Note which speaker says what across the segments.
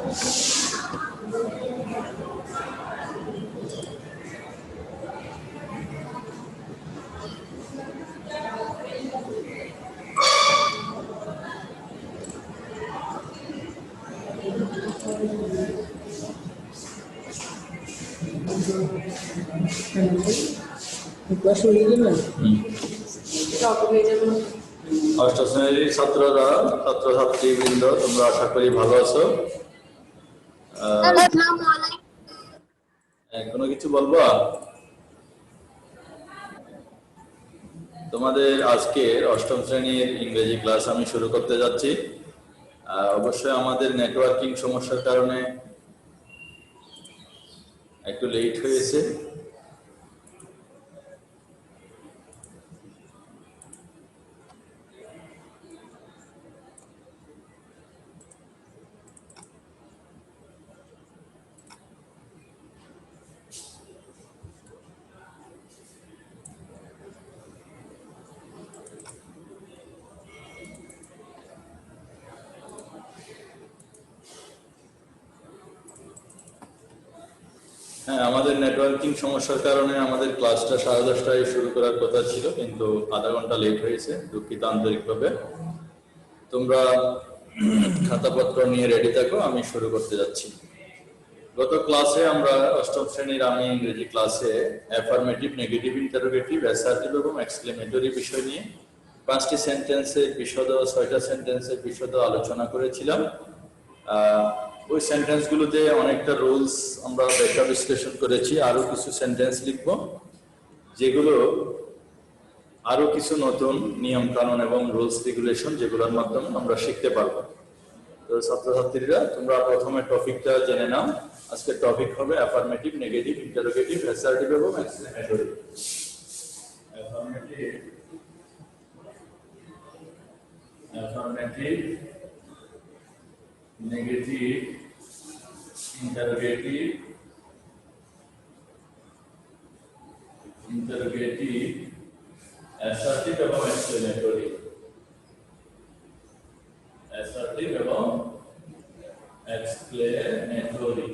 Speaker 1: অষ্টম শ্রেণীর ছাত্ররা, ছাত্রছাত্রীবৃন্দ, তোমরা আশা করি ভালো আছো। কোনো কিছু বলবো? তোমাদের আজকের অষ্টম শ্রেণীর ইংরেজি ক্লাস আমি শুরু করতে যাচ্ছি। অবশ্যই আমাদের নেটওয়ার্কিং সমস্যার কারণে একটু লেট হয়েছে। হ্যাঁ, আমাদের নেটওয়ার্কিং সমস্যার কারণে আমাদের ক্লাসটা 10:30টায় শুরু করার কথা ছিল, কিন্তু আধা ঘন্টা লেট হয়েছে। দুঃখিত আন্তরিকভাবে। তোমরা খাতাপত্র নিয়ে রেডি থাকো, আমি শুরু করতে যাচ্ছি। গত ক্লাসে আমরা অষ্টম শ্রেণীর আমি ইংরেজি ক্লাসে অ্যাফার্মেটিভ, নেগেটিভ, ইন্টারোগেটিভ, অ্যাসার্টিভ এবং এক্সক্লেমেটরি বিষয় নিয়ে 5টি সেন্টেন্সের বিশদ, 6টা সেন্টেন্সের বিশদ আলোচনা করেছিলাম। ওই সেন্টেন্সগুলোতে অনেকটা রুলস আমরা ব্যাখ্যা বিশ্লেষণ করেছি। আরো কিছু সেন্টেন্স লিখব, যেগুলো আরো কিছু নতুন নিয়ম কানুন এবং রুলস রেগুলেশন, যেগুলোর মাধ্যমে আমরা শিখতে পারবো। তো ছাত্রছাত্রীরা, তোমরা প্রথমে টপিকটা জেনে নাও। আজকে টপিক হবে অ্যাফার্মেটিভ, নেগেটিভ, ইন্টারোগেটিভ, অ্যাসার্টিভ এবং exclamatory. Affirmative, negative, interrogative, assertive এবং এক্সক্লেমেটরি। অ্যাসার্টিভ এবং এক্সক্লেমেটরি।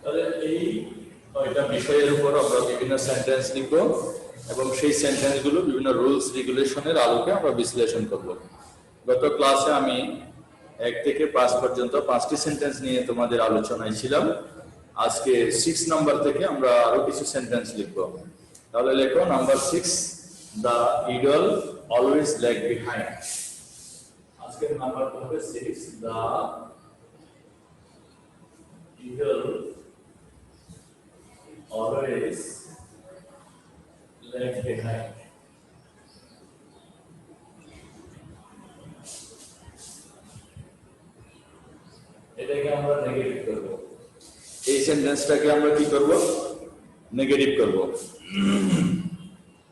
Speaker 1: তাহলে এই কয়টা বিষয়ের উপর আমরা বিভিন্ন সেন্টেন্স লিখব এবং সেই সেন্টেন্সগুলো বিভিন্ন রুলস রেগুলেশনের আলোকে আমরা বিশ্লেষণ করব। গত ক্লাসে আমি 1 থেকে 5 পর্যন্ত 5টি সেন্টেন্স নিয়ে তোমাদের আলোচনায় ছিলাম। আজকে 6 নাম্বার থেকে আমরা আরো কিছু সেন্টেন্স লিখব। তাহলে লেখো number 6, the idle always lag behind. আজকের নাম্বারটা হবে 6, the idle always lag behind. এটাকে আমরা নেগেটিভ করব। এই সেন্টেন্সটাকে আমরা কি করব? নেগেটিভ করব।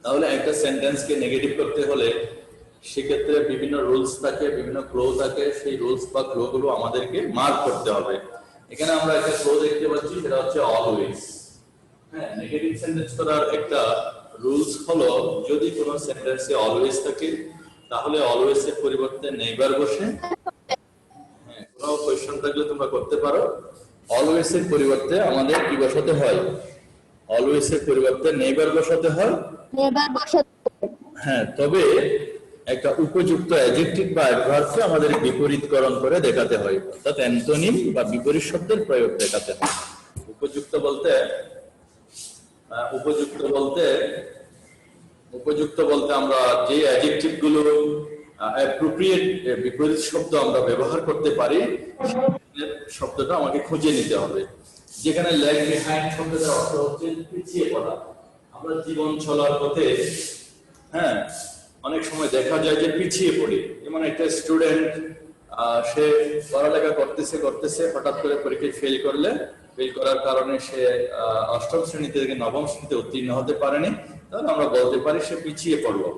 Speaker 1: তাহলে একটা সেন্টেন্সকে নেগেটিভ করতে হলে সেক্ষেত্রে বিভিন্ন রুলস থাকে, বিভিন্ন ক্লো থাকে। সেই রুলস বা ক্লো গুলো আমাদেরকে মার্ক করতে হবে। এখানে আমরা একটা ক্লো দেখতে পাচ্ছি, সেটা হচ্ছে অলওয়েজ। হ্যাঁ, নেগেটিভ সেন্টেন্স করার একটা রুলস হলো, যদি কোনো সেন্টেন্সে অলওয়েজ থাকে তাহলে অলওয়েজ এর পরিবর্তে নেভার বসে। হ্যাঁ, কোনো কোশ্চেন থাকলে তোমরা করতে পারো। অলওয়েজ এর পরিবর্তে আমাদের কি বসাতে হয়? অলওয়েজ এর পরিবর্তে নেভার বসাতে হয়। নেভার বসাতে। হ্যাঁ, তবে একটা উপযুক্ত অ্যাডজেক্টিভ বা অ্যাডভার্বকে আমাদের বিপরীতকরণ করে দেখাতে হয়, অর্থাৎ অ্যান্টোনিম বা বিপরীত শব্দের প্রয়োগ দেখাতে হয়। উপযুক্ত বলতে আমরা যে অ্যাডজেক্টিভ গুলো অ্যাপ্রোপ্রিয়েট বিপরীত শব্দ আমরা ব্যবহার করতে পারি, শব্দটা আমাকে খুঁজে নিতে হবে। যেখানে ল্যাগ বিহাইন্ড শব্দটার অর্থ হচ্ছে পিছিয়ে পড়া। আমরা জীবন চলার পথে হ্যাঁ অনেক সময় দেখা যায় যে পিছিয়ে পড়ি। যেমন একটা স্টুডেন্ট, সে পড়ালেখা করতেছে হঠাৎ করে পরীক্ষায় ফেল করার কারণে সে অষ্টম শ্রেণী থেকে নবম শ্রেণীতে উত্তীর্ণ হতে পারেনি। তাহলে আমরা বলতে পারি সে পিছিয়ে পড়লো।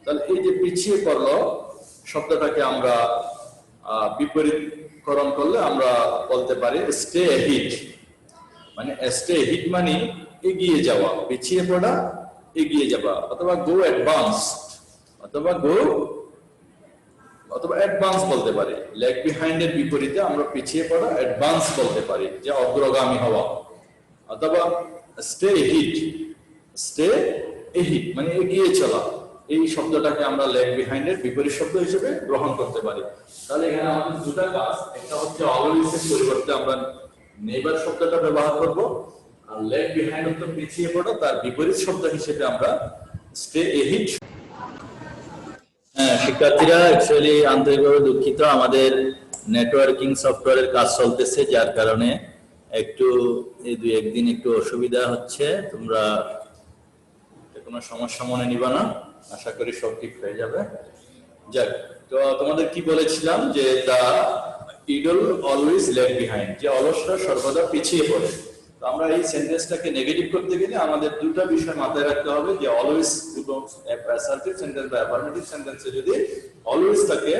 Speaker 1: তাহলে এই যে পিছিয়ে পড়লো শব্দটাকে আমরা বিপরীতকরণ করলে আমরা বলতে পারি স্টে হিট। মানে স্টে হিট মানে এগিয়ে যাওয়া, পিছিয়ে পড়া, এগিয়ে যাওয়া, অথবা গো অ্যাডভান্স, অথবা গো অথবা অ্যাডভান্স বলতে পারি। ল্যাগ বিহাইন্ডের বিপরীতে আমরা পিছিয়ে পড়া অ্যাডভান্স বলতে পারি, যে অগ্রগামী হওয়া। অথবা স্টে হিট, স্টে এহিট মানে এগিয়ে চলা, এই শব্দটাকে আমরা ল্যাগ বিহাইন্ডের বিপরীত শব্দ হিসেবে গ্রহণ করতে পারি। তাহলে এখানে আমাদের দুটো কাজ, একটা হচ্ছে অলওয়েজ এর পরিবর্তে আমরা নেভার শব্দটা ব্যবহার করব, আর ল্যাগ বিহাইন্ড অর্থ পিছিয়ে পড়া, তার বিপরীত শব্দ হিসেবে আমরা স্টে এহিট। হ্যাঁ শিক্ষার্থীরা, অ্যাকচুয়ালি আন্তরিকভাবে দুঃখিত, আমাদের নেটওয়ার্কিং সফটওয়্যারের কাজ চলতেছে, যার কারণে একটু এই 2-1 দিন একটু অসুবিধা হচ্ছে। তোমরা কোনো সমস্যা মনে নিবা না, আশা করি সব ঠিক হয়ে যাবে। যাক, তো তোমাদের কি বলেছিলাম যে দা ইডল অলওয়েজ ল্যাগ বিহাইন্ড, যে অলসরা সর্বদা পিছিয়ে পড়ে। তো আমরা এই সেন্টেন্সটাকে নেগেটিভ করতে গেলে আমাদের দুটো বিষয় মাথায় রাখতে হবে, যে অলওয়েজ এবং অ্যাসার্টিভ সেন্টেন্স বা অ্যাফার্মেটিভ সেন্টেন্সে যদি অলওয়েজ থাকে,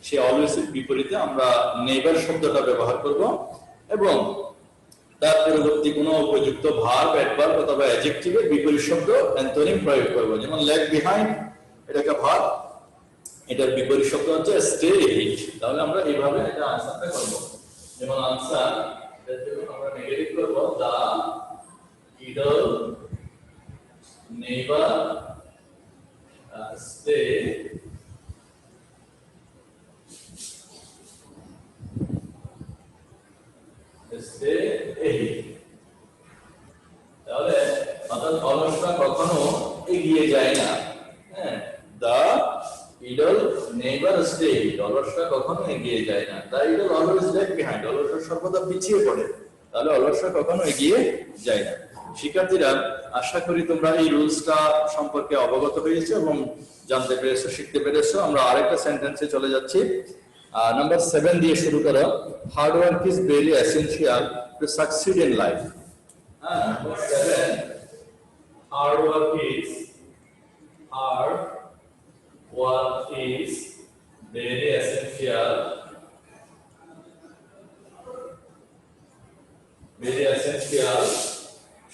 Speaker 1: সেই অলওয়েজ এর বিপরীতে আমরা নেভার শব্দটা ব্যবহার করব, এবং তার পরবর্তী কোনো উপযুক্ত ভার্ব, অ্যাডভার্ব অথবা অ্যাডজেক্টিভের বিপরীত শব্দ অ্যান্টোনিম প্রয়োগ করব। যেমন ল্যাগ বিহাইন্ড, এটা একটা ভার্ব, এটার বিপরীত শব্দ হচ্ছে স্টে হিট। তাহলে আমরা এইভাবে এটা আনসারটা করব। যেমন আনসার আমরা নেগেটিভ করব, দা ইডল নেভার স্টে স্টে এহিট। তাহলে অর্থাৎ অলসরা কখনো এগিয়ে যায় না। হ্যাঁ, দা ইডল নেভার স্টে এহিট, অলসরা কখনো এগিয়ে যায় না। দা ইডল অলওয়েজ ল্যাগ বিহাইন্ড, অলসরা সর্বদা পিছিয়ে পড়ে। তাহলে অলসরা কখনো এগিয়ে যায় না। শিক্ষার্থীরা, আশা করি তোমরা এই রুলসটা সম্পর্কে অবগত হয়েছো এবং জানতে পেরেছো, শিখতে পেরেছো। আমরা আরেকটা সেন্টেন্সে চলে যাচ্ছি। নাম্বার 7 দিয়ে শুরু করো। Hard work is very essential to succeed in life. Number 7, hard work is very essential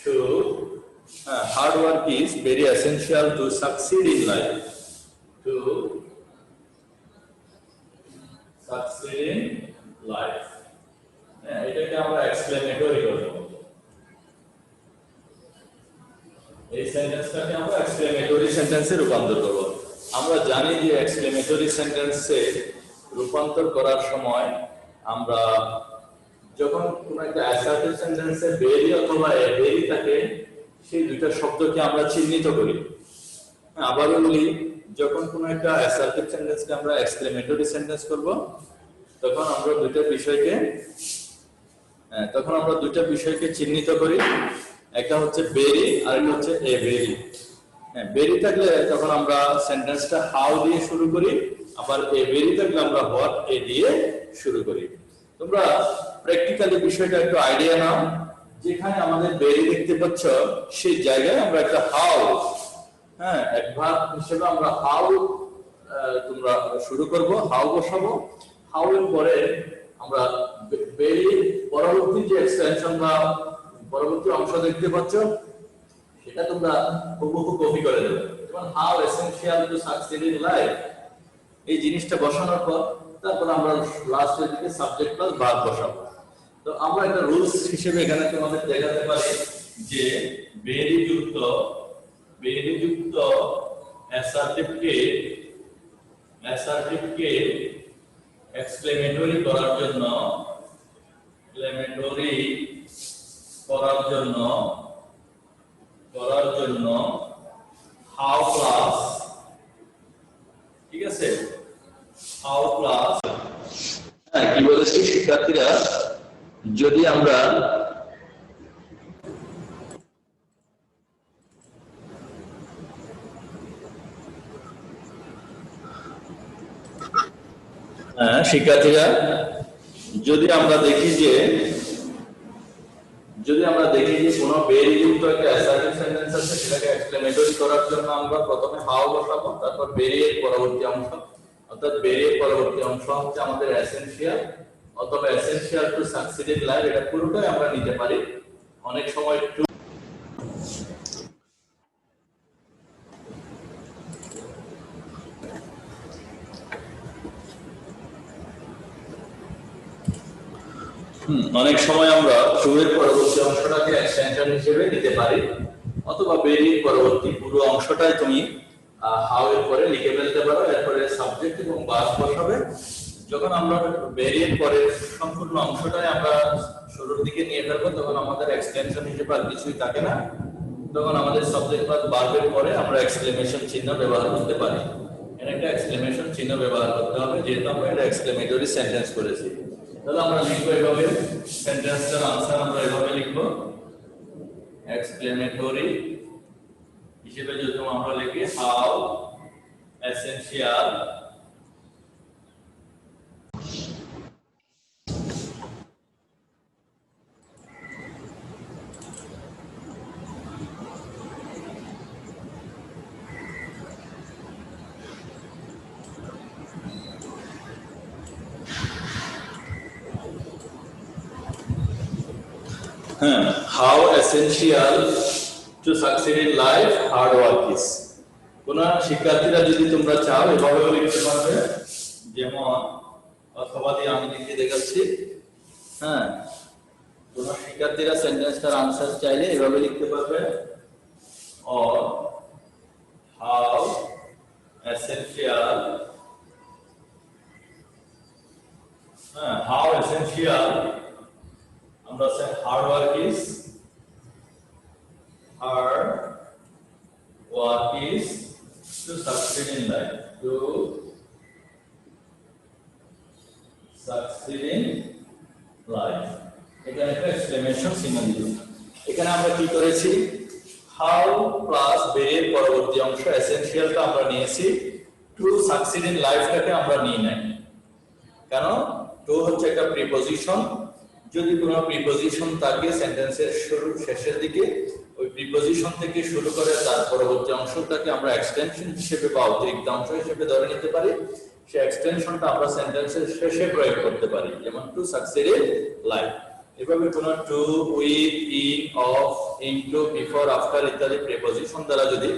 Speaker 1: to hard work is very essential to succeed in life. To succeed in life. এটাকে আমরা এক্সপ্লেনেটরি করব। এই সেন্টেন্সটাকে আমরা exclamatory সেন্টেন্সে রূপান্তর করব। আমরা জানি যে এক্সক্লেমেটরি সেন্টেন্সে রূপান্তর করার সময় আমরা যখন কোনো একটা অ্যাসার্টিভ সেন্টেন্সে ভেরি অথবা ভেরি থাকে, সেই দুইটা শব্দকে আমরা চিহ্নিত করি। আবারও বলি, যখন কোনো একটা অ্যাসার্টিভ সেন্টেন্সকে আমরা এক্সক্লেমেটরি সেন্টেন্স করব, তখন আমরা দুইটা বিষয়কে চিহ্নিত করি। একটা হচ্ছে বেরি আর একটা হচ্ছে এ বেরি। হ্যাঁ, বেরি থাকলে তখন আমরা সেন্টেন্সটা হাউ দিয়ে শুরু করি, আবার এ বেরি থাকলে আমরা হোয়াট এ দিয়ে শুরু করি। তোমরা প্র্যাকটিক্যালি বিষয়টা একটু আইডিয়া নাও। যেখানে আমাদের বেরি দেখতে পাচ্ছ, সেই জায়গায় আমরা একটা হাউ, অ্যাডভার্ব হিসেবে আমরা হাউ তোমরা শুরু করব, হাউ বসাবো। হাউ এর পরে আমরা বেরি পরবর্তী যে এক্সটেনশন বা পরবর্তী অংশ দেখতে পাচ্ছ, সেটা তোমরা হুবহু কপি করে দেবে। যেমন how essential to succeed in life, এই জিনিসটা বসানোর পর তারপর আমরা লাস্টের দিকে সাবজেক্ট প্লাস ভার্ব বসাবো। তো আমরা একটা রুলস হিসেবে এখানে তোমাদের দেখাতে পারি যে বেরি যুক্ত অ্যাসার্টিভকে এক্সক্লেমেটরি করার জন্য হাউ প্লাস, ঠিক আছে, হাউ প্লাস কি বলেছি শিক্ষার্থীরা, যদি আমরা শিক্ষার্থীরা যদি আমরা দেখি যে কোনো বেরি যুক্ত একটা অ্যাসার্টিভ সেন্টেন্স আছে, সেটাকে এক্সক্লেমেটরি করার জন্য আমরা প্রথমে হাউ বসাবো, তারপর বেরি এর পরবর্তী অংশ, অর্থাৎ বেরি এর পরবর্তী অংশ হচ্ছে আমাদের এসেনশিয়াল অথবা essential to succeed in life. এটা পুরোটাই আমরা নিতে পারি। অনেক সময় অনেক সময় আমরা টু এর পরবর্তী অংশটাকে এক্সটেনশন হিসেবে নিতে পারি, অথবা বেরির পরবর্তী পুরো অংশটাই তুমি হাউ এর পরে লিখে ফেলতে পারো, এরপরে সাবজেক্ট এবং ভার্ব বসাবে। যখন আমরা বেরির পরে সম্পূর্ণ অংশটাই আমরা শুরুর দিকে নিয়ে ফেলবো, তখন আমাদের এক্সটেনশন হিসেবে আর কিছুই থাকে না। তখন আমাদের সাবজেক্ট বা ভার্বের পরে আমরা এক্সক্লেমেশন চিহ্ন ব্যবহার করতে পারি। এখানে একটা এক্সক্লেমেশন চিহ্ন ব্যবহার করতে হবে, যেহেতু আমরা এটা এক্সক্লেমেটরি সেন্টেন্স করেছি। তাহলে আমরা লিখবো এভাবে, সেন্টেন্সটার আনসার আমরা এভাবে লিখবো, এক্সক্লেমেটরি হিসেবে যদি আমরা লিখি how essential how essential to succeed in life hard work is। কোন শিক্ষার্থীরা যদি তোমরা চাও এভাবে লিখতে পারবে, যেমন অথবা দিয়ে আমি লিখে দেখাচ্ছি। কোন শিক্ষার্থীরা সেন্টেন্সটার আনসার চাইলে এভাবে লিখতে পারবে, or how essential আমরা hard work is to succeed in life, to succeed in life। এখানে একটা এক্সক্লেমেশন চিহ্ন দিল। এখানে আমরা কি করেছি, হাউ প্লাস বের পরবর্তী অংশ এসেনশিয়ালটা আমরা নিয়েছি, টু সাকসিড ইন লাইফটাকে আমরা নিয়ে নাই। কেন? টু হচ্ছে একটা প্রিপজিশন, যদি কোনো প্রিপজিশন থাকে সেন্টেন্সের শুরু শেষের দিকে, ওই প্রিপজিশন থেকে শুরু করে তার পরবর্তী অংশটাকে আমরা এক্সটেনশন হিসেবে বা অতিরিক্ত অংশ হিসেবে ধরে নিতে পারি। সেই এক্সটেনশনটা আমরা সেন্টেন্সের শেষে প্রয়োগ করতে পারি, যেমন টু সাকসিড ইন লাইফ। এভাবে কোনো to, with, in, of, into, before, after ইত্যাদি প্রিপজিশন দ্বারা যদি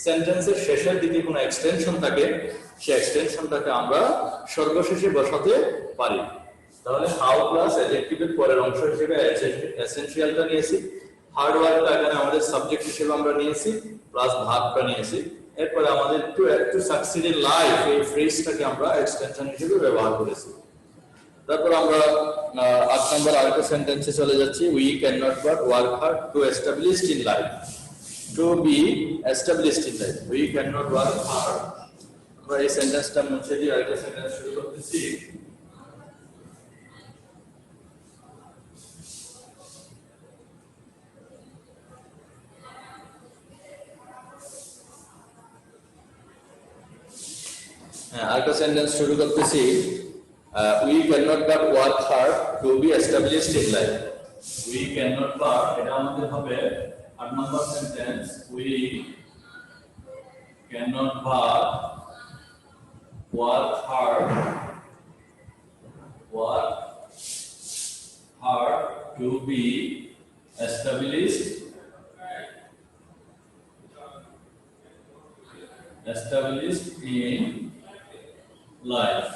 Speaker 1: সেন্টেন্সের শেষের দিকে কোনো এক্সটেনশন থাকে, সেই এক্সটেনশনটাকে আমরা সর্বশেষে বসাতে পারি। তাহলে হাউ প্লাস অ্যাডজেক্টিভের পরের অংশ হিসেবে এসেনশিয়ালটা নিয়েছি, হার্ড ওয়ার্কটা এখানে আমাদের সাবজেক্ট হিসেবে আমরা নিয়েছি, প্লাস ভার্বটা নিয়েছি। এরপরে আমাদের টু সাকসিড ইন লাইফ এই ফ্রেজটাকে আমরা এক্সটেনশন হিসেবে ব্যবহার করেছি। তারপর আমরা 8 নম্বর আরেকটা সেন্টেন্সে চলে যাচ্ছি, we can not but work hard to established in life, to be established in life, we can not work hard. আমরা এই সেন্টেন্সটা মুছে দিয়ে আরেকটা সেন্টেন্স শুরু করতেছি। আরেকটা সেন্টেন্স শুরু করতেছি, we cannot but work hard to be established in life, we cannot but এটা আমাদের হবে 8 নম্বর sentence, we cannot but work hard to be established in life.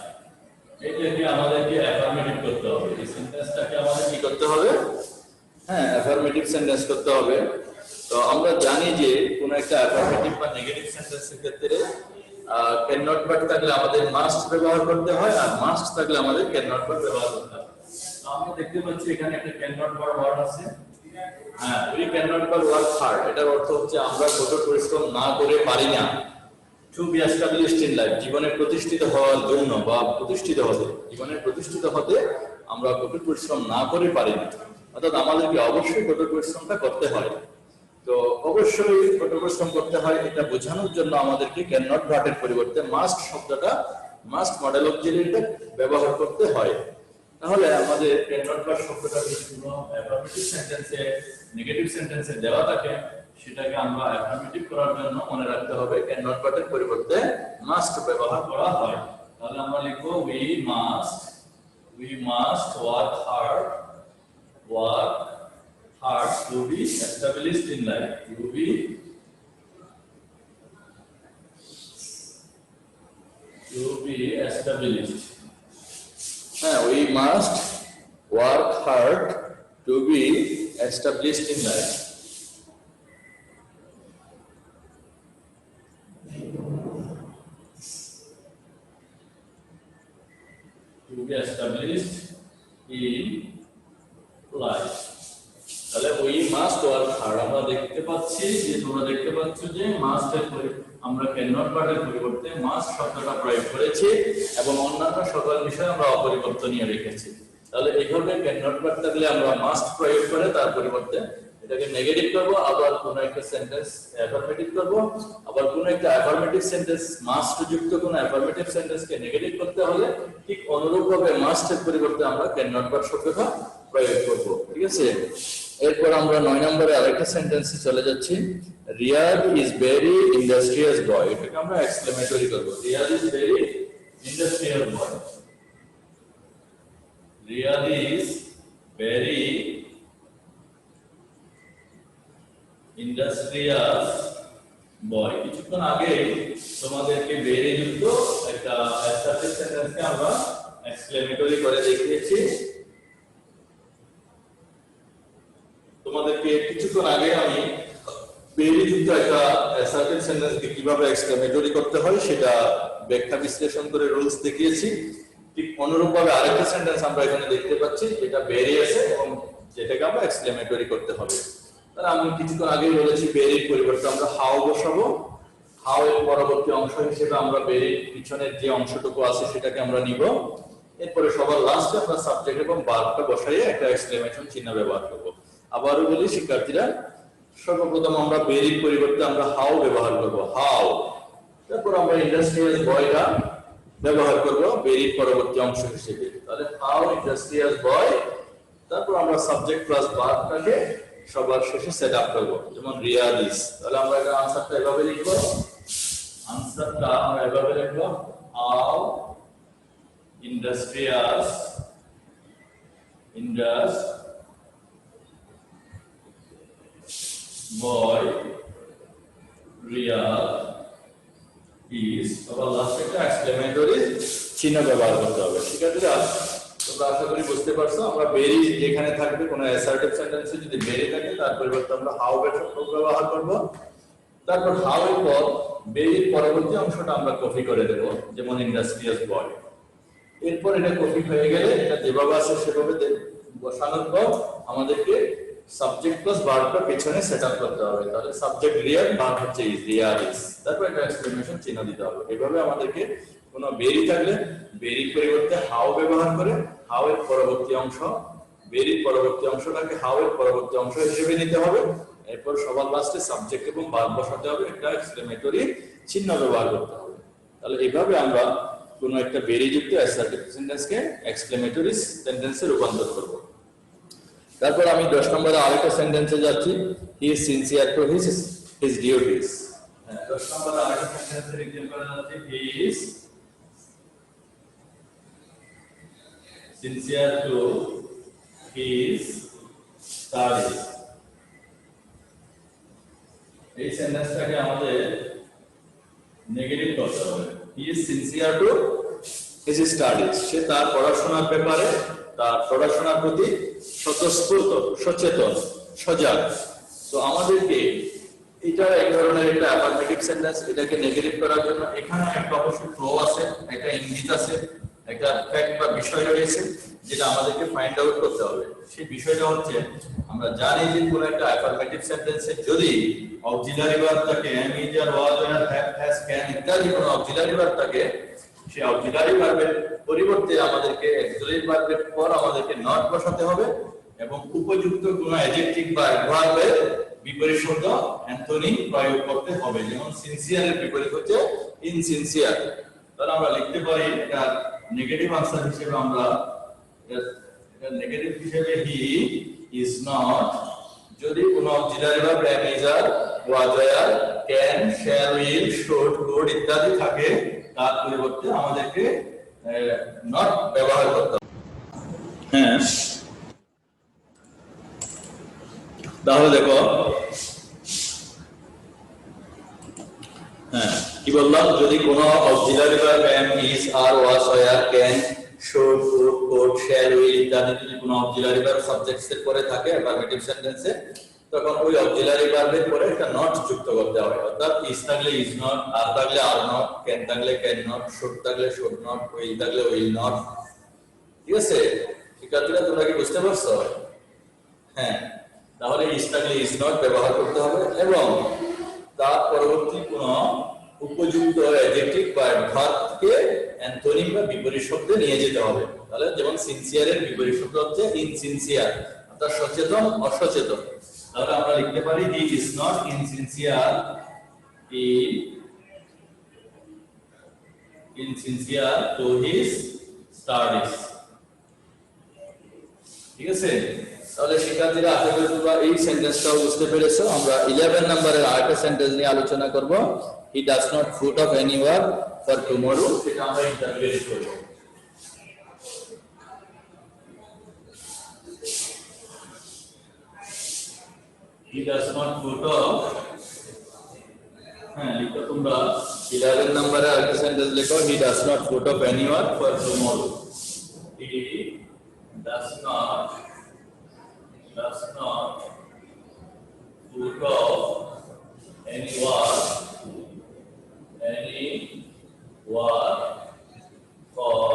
Speaker 1: এটাকে আমাদেরকে অ্যাফার্মেটিভ করতে হবে, এই সেন্টেন্সটাকে আমাদের কি করতে হবে, অ্যাফার্মেটিভ সেন্টেন্স করতে হবে। তো আমরা জানি যে কোনো একটা অ্যাফার্মেটিভ বা নেগেটিভ সেন্টেন্সের ক্ষেত্রে ক্যান নট বাট থাকলে আমাদের মাস্ট ব্যবহার করতে হয়, আর মাস্ট থাকলে আমাদের ক্যান নট বাট ব্যবহার করতে হয়। তো আমরা দেখতে পাচ্ছি এখানে একটা ক্যান নট বাট ওয়ার্ড আছে, we can not but work hard, এটার অর্থ হচ্ছে আমরা কঠোর পরিশ্রম না করে পারি না। To be established in life, জীবনে প্রতিষ্ঠিত হওয়ার জন্য বা প্রতিষ্ঠিত হতে, জীবনে প্রতিষ্ঠিত হতে আমরা কঠোর পরিশ্রম না করে পারি না, অর্থাৎ আমাদেরকে অবশ্যই কঠোর পরিশ্রমটা করতে হয়। তো অবশ্যই কঠোর পরিশ্রম করতে হয় এটা বোঝানোর জন্য আমাদেরকে ক্যান নট বাট এর পরিবর্তে মাস্ট শব্দটা, মাস্ট মডেল অক্সিলারিটা ব্যবহার করতে হয়। তাহলে আমাদের ক্যান নট বাট শব্দটা যদি কোনো অ্যাফার্মেটিভ সেন্টেন্সে, নেগেটিভ সেন্টেন্সে দেওয়া থাকে, সেটাকে আমরা অ্যাফার্মেটিভ করার জন্য মনে রাখতে হবে ক্যান নট বাট এর পরিবর্তে মাস্ট ব্যবহার করা হয়। তাহলে আমরা লিখব we must work hard to be established in life, to be established, we must work hard to be established in life. To be established in life. তাহলে we must work hard, আমরা দেখতে পাচ্ছি যে তোমরা দেখতে পাচ্ছ যে must এর আমরা cannot but এর পরিবর্তে must শব্দটা প্রয়োগ করেছি এবং অন্যান্য সকল বিষয় আমরা অপরিবর্তনীয় রেখেছি। তাহলে এইভাবে cannot but থাকলে আমরা must প্রয়োগ করে তার পরিবর্তে এটাকে নেগেটিভ করব, আবার কোন একটা সেন্টেন্স অ্যাফার্মেটিভ করব, আবার কোন একটা অ্যাফার্মেটিভ সেন্টেন্স মাস্ট যুক্ত কোন অ্যাফার্মেটিভ সেন্টেন্সকে নেগেটিভ করতে হলে ঠিক অনুরূপভাবে মাস্ট এর পরিবর্তে আমরা ক্যানট বাট শব্দটা প্রয়োগ করব। ঠিক আছে, এরপর আমরা 9 নম্বরে আরেকটা সেন্টেন্সে চলে যাচ্ছি। Riyad is very industrious boy, এটাকে আমরা এক্সক্লেমেটরি করব। Riyad is very industrious boy. Riyad is very industrious boy. কিছুক্ষণ আগে তোমাদেরকে ভেরি যুক্ত একটা অ্যাসার্টিভ সেন্টেন্সকে আমরা এক্সক্লেমেটরি করে দেখিয়েছি। তোমাদেরকে কিছুক্ষণ আগে আমি ভেরি যুক্ত একটা অ্যাসার্টিভ সেন্টেন্সকে কিভাবে এক্সক্লেমেটরি করতে হয় সেটা ব্যাখ্যা বিশ্লেষণ করে রুলস দেখিয়েছি। ঠিক অনুরূপভাবে আরেকটা সেন্টেন্স আমরা এখানে দেখতে পাচ্ছি যেটা ভেরি আছে এবং যেটাকে আমরা এক্সক্লেমেটরি করতে হবে। তাহলে আমি কিছুক্ষণ আগেই বলেছি বেরির পরিবর্তে আমরা হাউ বসাবো। হাউ এর পরবর্তী অংশ হিসেবে আমরা বেরির পিছনের যে অংশটুকু আছে সেটাকে আমরা নিব। এরপরে সবার লাস্টে আমরা সাবজেক্ট এবং ভার্বটা বসাইয়ে একটা এক্সক্লেমেশন চিহ্ন ব্যবহার করব। আবারও বলি শিক্ষার্থীরা, সর্বপ্রথম আমরা বেরির পরিবর্তে আমরা হাউ ব্যবহার করব, হাউ। তারপর আমরা ইন্ডাস্ট্রিয়াস বয়টা ব্যবহার করব বেরির পরবর্তী অংশ হিসেবে। তাহলে হাউ ইন্ডাস্ট্রিয়াস বয়, তারপর আমরা সাবজেক্ট প্লাস ভার্বটাকে সবার শেষে সেট আপ করব, যেমন রিয়াদ ইজ। তাহলে আমরা এর আনসারটা এভাবে লিখব, আনসারটা আমরা এভাবে লিখব, how industrious boy Riyad is. আবার লাস্টে একটা এক্সক্লেমেটরি চিহ্ন ব্যবহার করতে হবে। ঠিক আছে, তোমরা আশা করি বুঝতে পারছো। আমরা বেরি যেখানে থাকবে কোনো অ্যাসার্টিভ সেন্টেন্সে যদি বেরি থাকে তার পরিবর্তে আমরা হাউ ব্যবহার করব। তারপর হাউ এর পর বেরির পরবর্তী অংশটা আমরা কপি করে দেব, যেমন ইন্ডাস্ট্রিয়াস বয়। এরপর এটা কপি হয়ে গেলে এটা যেভাবে আছে সেভাবে বসানোর পর আমাদেরকে সাবজেক্ট প্লাস ভার্বটা পেছনে সেট আপ করতে হবে। তাহলে সাবজেক্ট রিয়াদ, ভার্ব হচ্ছে ইজ, রিয়াদ ইজ। তারপর একটা এক্সক্লেমেশন চিহ্ন দিতে হবে। এভাবে আমাদেরকে কোনো বেরি থাকলে বেরির পরিবর্তে হাউ ব্যবহার করে হাউ এর পরবর্তী অংশ, বেরির পরবর্তী অংশটাকে হাউ এর পরবর্তী অংশ হিসেবে নিতে হবে। এরপর সবার লাস্টে সাবজেক্ট এবং ভার্ব বসাতে হবে, একটা এক্সক্লেমেটরি চিহ্ন ব্যবহার করতে হবে। তাহলে এইভাবে আমরা কোনো একটা বেরি যুক্ত অ্যাসার্টিভ সেন্টেন্সকে এক্সক্লেমেটরি সেন্টেন্সে রূপান্তর করব। তারপর আমি 10 নম্বরে আরেকটা সেন্টেন্সে যাচ্ছি, he is sincere to his duties. 10 নম্বরে আরেকটা সেন্টেন্সে রিডিং করা যাচ্ছে, he is sincere to his studies. এই সেন্টেন্সটাকে আমাদের নেগেটিভ করতে হবে। he is sincere to his studies, সে তার পড়াশোনার ব্যাপারে, তার পড়াশোনার প্রতি স্বতঃস্ফূর্ত, সচেতন, সজাগ। তো আমাদেরকে এটা এক ধরনের একটা অ্যাফার্মেটিভ সেন্টেন্স, এটাকে নেগেটিভ করার জন্য এখানে একটা অবশ্যই ফ্লো আছে, একটা ইঙ্গিত আছে, একটা ফ্যাক্ট বা বিষয় রয়েছে যেটা আমাদেরকে ফাইন্ড আউট করতে হবে। সেই বিষয়টা হচ্ছে আমরা জানি যে কোনো একটা অ্যাফার্মেটিভ সেন্টেন্সে যদি অক্সিলারি ভার্ব থাকে, am, is, are, was, were, have, has, can ইত্যাদি কোনো অক্সিলারি ভার্ব থাকে, সেই অক্সিলারি ভার্বের পরিবর্তে আমাদেরকে অক্সিলারি ভার্বের পর আমাদেরকে নট বসাতে হবে এবং উপযুক্ত কোনো অ্যাডজেক্টিভ বা ভার্বের বিপরীত শব্দ অ্যান্থনি প্রয়োগ করতে হবে। যেমন সিনসিয়ারের বিপরীত হচ্ছে ইনসিনসিয়ার। তাহলে আমরা লিখতে পারি এটা নেগেটিভ আনসার হিসেবে, আমরা এটা নেগেটিভ হিসেবে হি ইজ নট, যদি কোনো auxiliary verb am, is, are, was, were, can, shall, will, should, could ইত্যাদি থাকে তার পরিবর্তে আমাদেরকে নট ব্যবহার করতে হবে। হ্যাঁ, তাহলে দেখো, হ্যাঁ কি বললাম, যদি কোনো auxiliary verb am, is, are, was, were, can, should, could, shall, will ইত্যাদি যদি কোনো অক্সিলারি ভার্ব সাবজেক্টস এর পরে থাকে অ্যাফার্মেটিভ সেন্টেন্সে, তখন ওই অক্সিলারি ভার্বের পরে একটা নট যুক্ত করতে হবে। অর্থাৎ ইজ থাকলে ইজ নট, আর থাকলে আর নট, ক্যান থাকলে ক্যান নট, শুড থাকলে শুড নট, উইল থাকলে উইল নট। ঠিক আছে শিক্ষার্থীরা, তোমরা কি বুঝতে পারছো? হ্যাঁ, তাহলে ইজ থাকলে ইজ নট ব্যবহার করতে হবে এবং তার পরবর্তী কোন উপযুক্ত অ্যাডজেক্টিভ বা ভার্বকে অ্যান্টোনিম বা বিপরীত শব্দে নিয়ে যেতে হবে। তাহলে যেমন সিনসিয়ারের বিপরীত শব্দ হচ্ছে ইনসিনসিয়ার, অর্থাৎ সচেতন অসচেতন। তাহলে আমরা লিখতে পারি he is not ইনসিনসিয়ার, ইনসিনসিয়ার to his studies. ঠিক আছে, তাহলে শিক্ষার্থীরা আশা করি তোমরা এই সেন্টেন্সটাও বুঝতে পেরেছো। আমরা 11 নম্বরের আরেকটা সেন্টেন্স নিয়ে আলোচনা করব। হি does not put off any work for tomorrow, সেটা আমরা ইন্টারপ্রেট করব। হি ডাজ নট ফুট অফ, হ্যাঁ লিখো তোমরা 11 নম্বরে আরেকটা সেন্টেন্স লিখো, হি does not put off any work for tomorrow. He does not put off any work for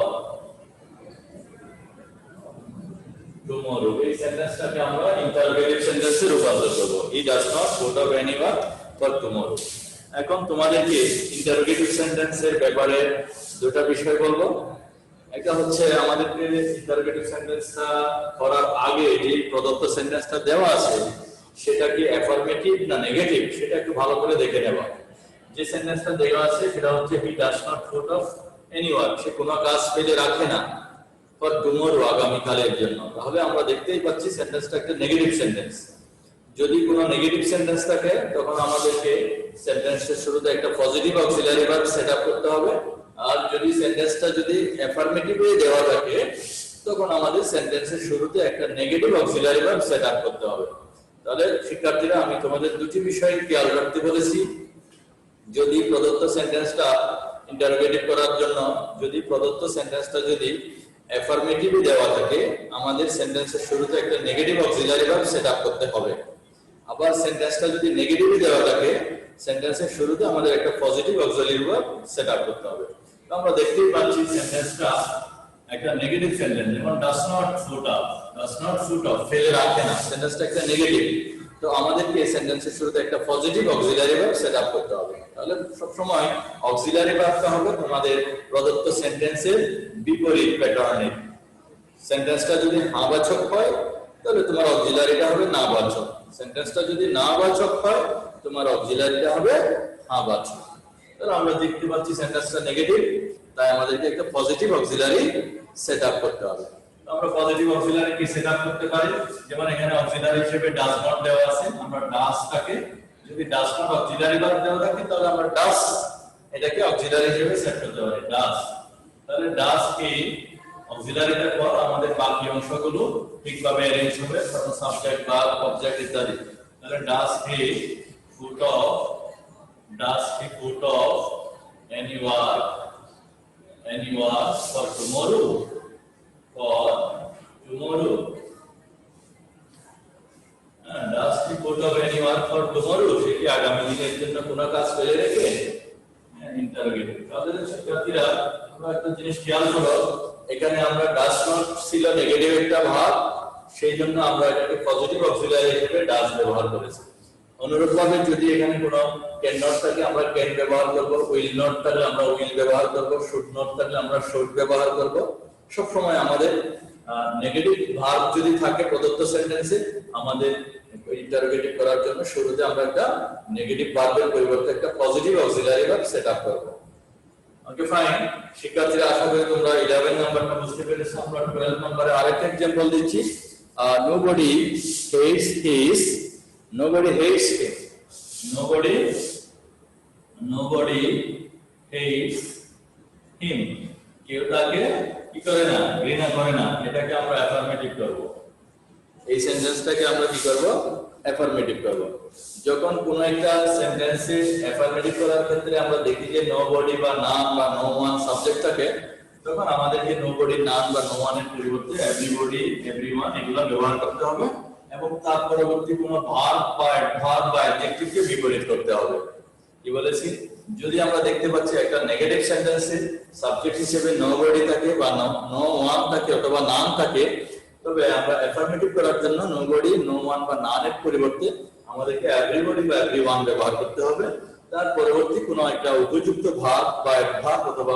Speaker 1: tomorrow. এই সেন্টেন্সটাকে আমরা ইন্টারোগেটিভ সেন্টেন্সে রূপান্তর করব। He does not put off any work for tomorrow. এখন তোমাদেরকে ইন্টারোগেটিভ সেন্টেন্সের ব্যাপারে দুটো বিষয় বলবো। একটা হচ্ছে আমাদেরকে ইন্টারোগেটিভ সেন্টেন্সটা করার আগে যে প্রদত্ত সেন্টেন্সটা দেওয়া আছে সেটা কি অ্যাফার্মেটিভ না নেগেটিভ সেটা একটু ভালো করে দেখে নেব। যে সেন্টেন্সটা দেওয়া আছে সেটা হচ্ছে he does not put off any work, সে কোনো কাজ ফেলে রাখে না ফর টুমরো, আগামীকালের জন্য। তাহলে আমরা দেখতেই পাচ্ছি সেন্টেন্সটা একটা নেগেটিভ সেন্টেন্স। যদি কোনো নেগেটিভ সেন্টেন্স থাকে তখন আমাদেরকে সেন্টেন্সের শুরুতে একটা positive auxiliary verb set up করতে হবে। আর যদি সেন্টেন্সটা যদি অ্যাফার্মেটিভে দেওয়া থাকে তখন আমাদের সেন্টেন্সের শুরুতে একটা negative auxiliary verb set up করতে হবে। তাহলে শিক্ষার্থীরা, আমি তোমাদের দুটি বিষয় খেয়াল রাখতে বলেছি। যদি প্রদত্ত সেন্টেন্সটা ইন্টারোগেটিভ করার জন্য যদি প্রদত্ত সেন্টেন্সটা যদি অ্যাফার্মেটিভে দেওয়া থাকে, আমাদের সেন্টেন্সের শুরুতে একটা negative auxiliary verb set up করতে হবে। আবার সেন্টেন্সটা যদি নেগেটিভে দেওয়া থাকে, সেন্টেন্সের শুরুতে আমাদের একটা positive auxiliary verb set up করতে হবে। তো আমরা দেখতেই পাচ্ছি সেন্টেন্সটা একটা নেগেটিভ সেন্টেন্স, যেমন does not put of, does not put of ফেলে রাখে না, সেন্টেন্সটা একটা নেগেটিভ। তো আমাদেরকে সেন্টেন্সের শুরুতে একটা positive auxiliary verb set up করতে হবে। তাহলে সব সময় অক্সিলারি ভার্বটা হবে আমাদের প্রদত্ত সেন্টেন্সের বিপরীত প্যাটার্নের। সেন্টেন্সটা যদি হ্যাঁবাচক হয় তাহলে তোমার অক্সিলারিটা হবে নাবাচক, সেন্টেন্সটা যদি নাবাচক হয় তোমার অক্সিলারিটা হবে হ্যাঁবাচক। তাহলে আমরা দেখতে পাচ্ছি সেন্টেন্সটা নেগেটিভ, তাই আমাদেরকে একটা পজিটিভ অক্সিলারি সেট আপ করতে হবে। আমরা পজিটিভ অক্সিলারি কি সেট আপ করতে পারি, যেমন এখানে অক্সিলারি হিসেবে ডাজ নট দেওয়া আছে, আমরা ডাজটাকে যদি ডাজ নট অক্সিলারি ভার্ব দেওয়া থাকে তাহলে আমরা ডাজ এটাকে অক্সিলারি হিসেবে সেট করতে পারি, ডাজ। তাহলে ডাজ কি অক্সিলারিটার পর আমাদের বাকি অংশগুলো ঠিকভাবে অ্যারেঞ্জ হবে, যেমন সাবজেক্ট ভার্ব অবজেক্ট ইত্যাদি। তাহলে does he put of, does he put of any work for tomorrow, for tomorrow. Does he put off any work for tomorrow? সে কি আগামী দিনের জন্য কোনো কাজ ফেলে রেখে? ইন্টারোগেটিভ। তাহলে শিক্ষার্থীরা আমরা একটা জিনিস খেয়াল করো, এখানে আমরা ডাজ নট ছিল নেগেটিভ একটা ভাব, সেই জন্য আমরা এটাকে পজিটিভ অক্সিলারি হিসেবে ডাজ ব্যবহার করেছি। অনুরূপভাবে যদি এখানে কোনো ক্যান নট থাকে আমরা ক্যান ব্যবহার করব, উইল নট থাকলে আমরা উইল ব্যবহার করব, শুড নট থাকলে আমরা শুড ব্যবহার করব। সব সময় আমাদের নেগেটিভ ভার্ব যদি থাকে প্রদত্ত সেন্টেন্সে, আমাদের ইন্টারোগেটিভ করার জন্য শুরুতে আমরা একটা নেগেটিভ ভার্বের পরিবর্তে একটা positive auxiliary verb set up করব। ওকে ফাইন শিক্ষার্থীরা, আশা করি তোমরা 11 নাম্বারটা বুঝতে পেরেছো। আমরা 12 নম্বরে আরেকটা एग्जांपल দিচ্ছি। nobody hates his, nobody hates him, nobody hates him, কেউ তাকে কি করে না, ঘৃণা করে না। এটাকে আমরা অ্যাফার্মেটিভ করব। এই সেন্টেন্সটাকে আমরা কি করব, অ্যাফার্মেটিভ করব। যখন কোন একটা সেন্টেন্সে অ্যাফার্মেটিভ করার ক্ষেত্রে আমরা দেখি যে nobody বা নাম বা no one সাবজেক্ট থাকে, তখন আমাদেরকে নোবডি, নান বা নো ওয়ানের পরিবর্তে এভরিবডি, এভরিওয়ান এগুলো ব্যবহার করতে হবে এবং তার পরবর্তী কোনো ভার্ব বা অ্যাডভার্ব বা অ্যাডজেক্টিভকে বিপরীত করতে হবে। কি বলেছি, যদি আমরা দেখতে পাচ্ছি একটা নেগেটিভ সেন্টেন্সে সাবজেক্ট হিসেবে নোবডি থাকে বা নো ওয়ান থাকে অথবা নান থাকে, তবে আমরা অ্যাফার্মেটিভ করার জন্য নোবডি, নো ওয়ান বা নানের পরিবর্তে আমাদেরকে এভরিবডি বা এভরিওয়ান ব্যবহার করতে হবে। তার পরবর্তী কোনো একটা উপযুক্ত ভার্ব বা অ্যাডভার্ব অথবা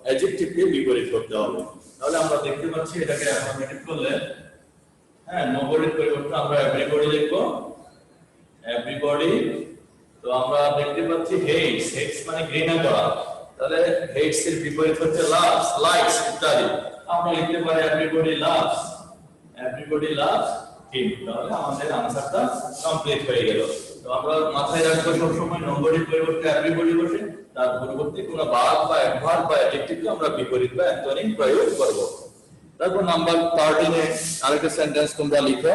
Speaker 1: অ্যাডজেক্টিভকে বিপরীত করতে হবে। তাহলে আমরা দেখতে পাচ্ছি এটাকে অ্যাফার্মেটিভ করলে, হ্যাঁ, নোবডির পরিবর্তে আমরা এভরিবডি লিখবো, এভরিবডি। তো আমরা দেখতে পাচ্ছি হেটস, হেটস মানে ঘৃণা করা, তাহলে হেটস এর বিপরীত হচ্ছে লাভস, লাইকস ইত্যাদি। আমরা লিখতে পারি everybody loves, everybody loves him. তাহলে আমাদের আনসারটা কমপ্লিট হয়ে গেল। তো আমরা মাথায় রাখবো সবসময় নোবডির পরিবর্তে এভরিবডি বসে, তার পরবর্তী কোনো ভার্ব বা অ্যাডভার্ব বা অ্যাডজেক্টিভকে আমরা বিপরীত বা অ্যান্টোনিম প্রয়োগ করব। তারপর নাম্বার 13 এ আরেকটা সেন্টেন্স তোমরা লিখো।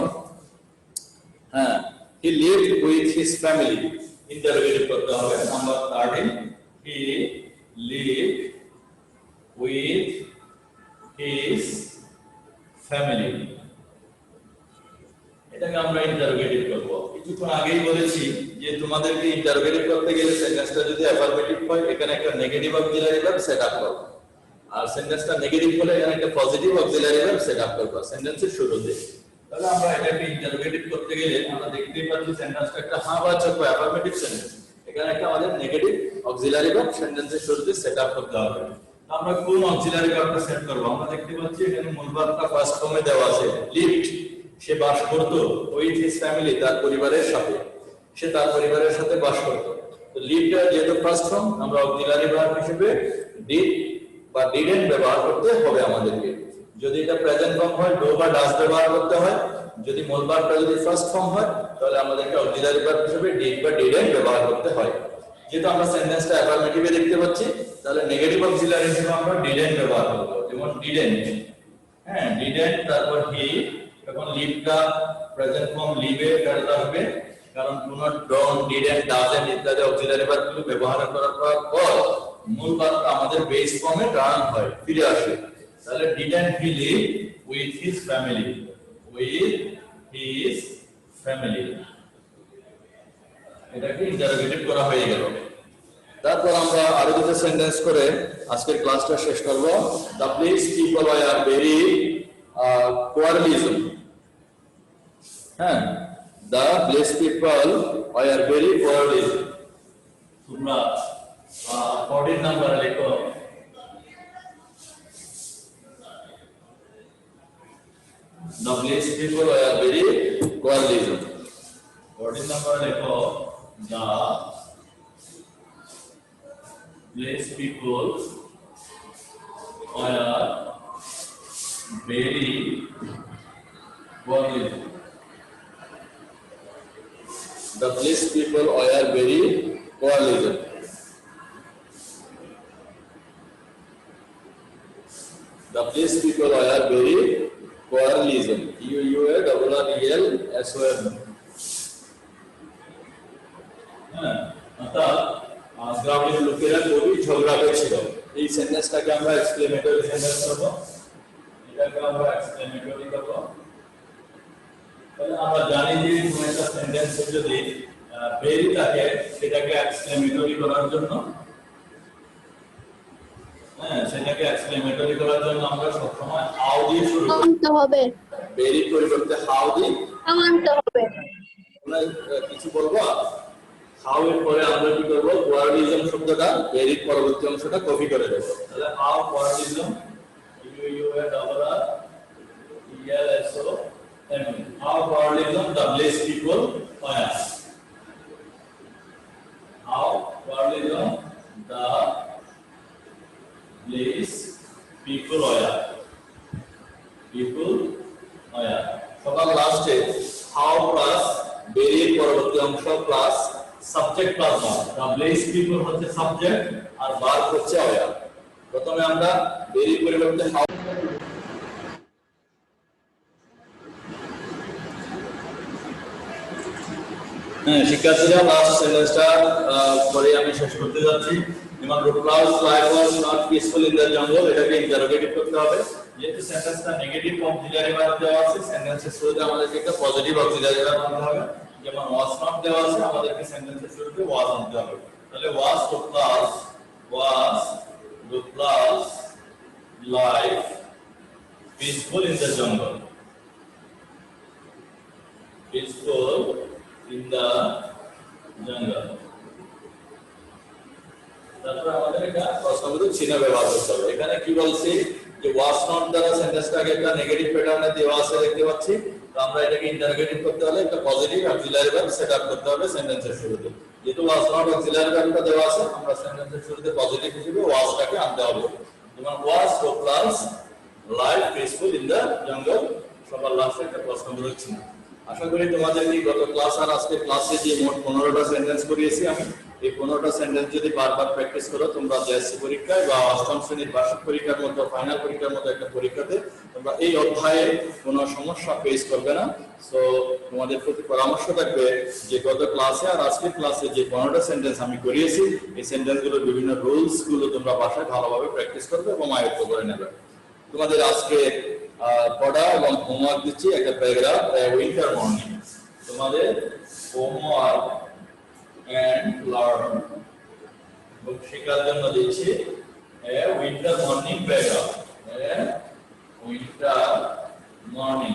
Speaker 1: হ্যাঁ, he lived with his family, interrogative করতে হবে। Number 13, he lived with his family, এটাকে আমরা ইন্টারোগেটিভ করব। কিছুক্ষণ আগেই বলেছি যে তোমাদেরকে ইন্টারোগেটিভ করতে গেলে সেন্টেন্সটা যদি অ্যাফার্মেটিভ হয় এখানে একটা negative auxiliary verb set up করবে, আর সেন্টেন্সটা নেগেটিভ হলে এখানে একটা positive auxiliary verb set up করবে সেন্টেন্সের শুরুতে। তাহলে আমরা এটাকে ইন্টারোগেটিভ করতে গেলে আমরা দেখতেই পাচ্ছি সেন্টেন্সটা একটা হ্যাঁ-বাচক বা অ্যাফার্মেটিভ সেন্টেন্স, এখানে একটা আমাদের নেগেটিভ অক্সিলারি ভার্ব সেন্টেন্সের শুরুতে সেট আপ করতে হবে। আমরা কোন অক্সিলারি ভার্বটা সেট করব? আমরা দেখতে পাচ্ছি এখানে মূল ভার্বটা ফার্স্ট ফর্মে দেওয়া আছে, লিভড, সে বাস করত, উইথ হিজ ফ্যামিলি, তার পরিবারের সাথে, সে তার পরিবারের সাথে বাস করত। তো লিভড যেহেতু ফার্স্ট ফর্ম, আমরা অক্সিলারি ভার্ব হিসেবে ডিড বা ডিডেন্ট ব্যবহার করতে হবে আমাদেরকে। যদি এটা প্রেজেন্ট ফর্ম হয় ডু বা ডাজ ব্যবহার করতে হয়। যদি মূল ভার্বটা যদি ফার্স্ট ফর্ম হয় তাহলে আমাদেরকে অক্সিলারি ভার্ব হিসেবে ডিড বা ডিডেন্ট ব্যবহার করতে হয়। যেহেতু আমরা সেন্টেন্সটা অ্যাফার্মেটিভে দেখতে পাচ্ছি, তাহলে নেগেটিভ অক্সিলারি হিসেবে আমরা ডিডেন্ট ব্যবহার করব। যেমন ডিডেন্ট, হ্যাঁ, ডিডেন্ট, তারপর হি। এখন লিভটা প্রেজেন্ট ফর্ম লিভে ফেলতে হবে, কারণ কোন ডোন্ট, ডিডেন্ট, ডাজন্ট ইত্যাদি অক্সিলারি ভার্বগুলো ব্যবহার করার পর মূল ভার্বটা আমাদের বেস ফর্মে টার্ন হয়, ফিরে আসে। তাহলে didn't he live with his family, with his family, এটাকে ইন্টারোগেটিভ করা হয়ে গেল। তারপর আমরা আরো দুটো সেন্টেন্স করে আজকের ক্লাসটা শেষ করব। The place people are very quarrelsome, হ্যাঁ, the place people are very quarrelsome. তোমরা 14 নাম্বার লেখো। The place people are very quarrelism. 14 number লেখো, the place people are very quarrelism. The place people are very quarrelism. The place people are very quarrelism. QUARRELSOM. হ্যাঁ, অর্থাৎ গ্রামের লোকেরা খুবই ঝগড়াটে ছিল। এই সেন্টেন্সটাকে আমরা এক্সক্লেমেটরি সেন্টেন্স করব, এটাকে আমরা এক্সক্লেমেটরি করব। তাহলে আমরা জানি যে কোনো একটা সেন্টেন্সে যদি ভেরি থাকে সেটাকে এক্সক্লেমেটরি করার জন্য, হ্যাঁ, সেটাকে এক্সক্লেমেটরি করার জন্য আমরা সবসময় হাউ দিয়ে শুরু করতে হবে। ভেরি পরিবর্তে হাউ দিয়ে আনতে হবে। তোমরা কিছু বলবো? হাউ এর পরে আমরা কি করব? কোয়ারলিজম শব্দটা ভেরি পরবর্তী অংশটা কপি করে দেব। তাহলে how quarrelsome, QUARRELSOM, how quarrelsome the place people are. How quarrelism the place people are. People are. সবার লাস্টে how প্লাস very পরবর্তী অংশ plus subject plus verb. the place people হচ্ছে সাবজেক্ট আর ভার্ব হচ্ছে are। প্রথমে আমরা very পরিবর্তে how। হ্যাঁ, শিক্ষার্থীরা লাস্ট সেন্টেন্সটা পরে আমি শেষ করতে যাচ্ছি। যেমন Rupla's life was not peaceful in the jungle, এটাকে ইন্টারোগেটিভ করতে হবে। যেহেতু সেন্টেন্সটা নেগেটিভ অক্সিলারি ভার্ব দেওয়া আছে, সেন্টেন্সের শুরুতে আমাদেরকে একটা পজিটিভ অক্সিলারি ভার্ব আনতে হবে। যেমন was not দেওয়া আছে, আমাদেরকে সেন্টেন্সের শুরুতে was আনতে হবে। তাহলে was Rupla's life peaceful in the jungle, peaceful in the jungle। তারপর আমাদের এটা প্রশ্নবোধক চিহ্ন ব্যবহার করতে হবে। এখানে কি বলছি যে was not দ্বারা সেন্টেন্সটাকে একটা নেগেটিভ প্যাটার্নে দেওয়া আছে দেখতে পাচ্ছি, তো আমরা এটাকে ইন্টারোগেটিভ করতে হলে একটা positive auxiliary verb set up করতে হবে সেন্টেন্সের শুরুতে। যেহেতু was not অক্সিলারি ভার্বটা দেওয়া আছে, আমরা সেন্টেন্সের শুরুতে পজিটিভ হিসেবে wasটাকে আনতে হবে। যেমন was Rupla's life peaceful in the jungle, সবার লাস্টে একটা প্রশ্নবোধক চিহ্ন। আশা করি তোমাদের এই গত ক্লাস আর আজকে ক্লাসে যে মোট 15টা সেন্টেন্স করিয়েছি আমি, এই 15টা সেন্টেন্স যদি বারবার প্র্যাকটিস করো তোমরা জেএসসি পরীক্ষায় বা অষ্টম শ্রেণীর বার্ষিক পরীক্ষার মতো ফাইনাল পরীক্ষার মতো একটা পরীক্ষাতে তোমরা এই অধ্যায়ে কোনো সমস্যা ফেস করবে না। সো তোমাদের প্রতি পরামর্শ থাকবে যে গত ক্লাসে আর আজকের ক্লাসে যে 15টা সেন্টেন্স আমি করিয়েছি, এই সেন্টেন্সগুলোর বিভিন্ন রুলস গুলো তোমরা বাসায় ভালোভাবে প্র্যাকটিস করবে এবং আয়ত্ত করে নেবে। তোমাদের আজকে পড়া এবং হোমওয়ার্ক দিচ্ছি একটা প্যারাগ্রাফ, উইন্টার মর্নিং। তোমাদের হোমওয়ার্ক এন্ড লার্ন শেখার জন্য দিচ্ছি winter morning paragraph, winter morning.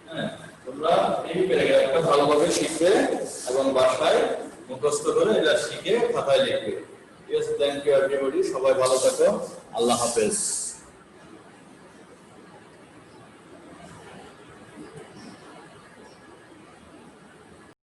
Speaker 1: হ্যাঁ, তোমরা এই প্যারাগ্রাফটা ভালোভাবে শিখবে এবং বাসায় মুখস্থ করে এটা শিখে খাতায় লিখবে। ইয়েস, থ্যাংক ইউ এভরিবডি, সবাই ভালো থাকো, আল্লাহ হাফেজ।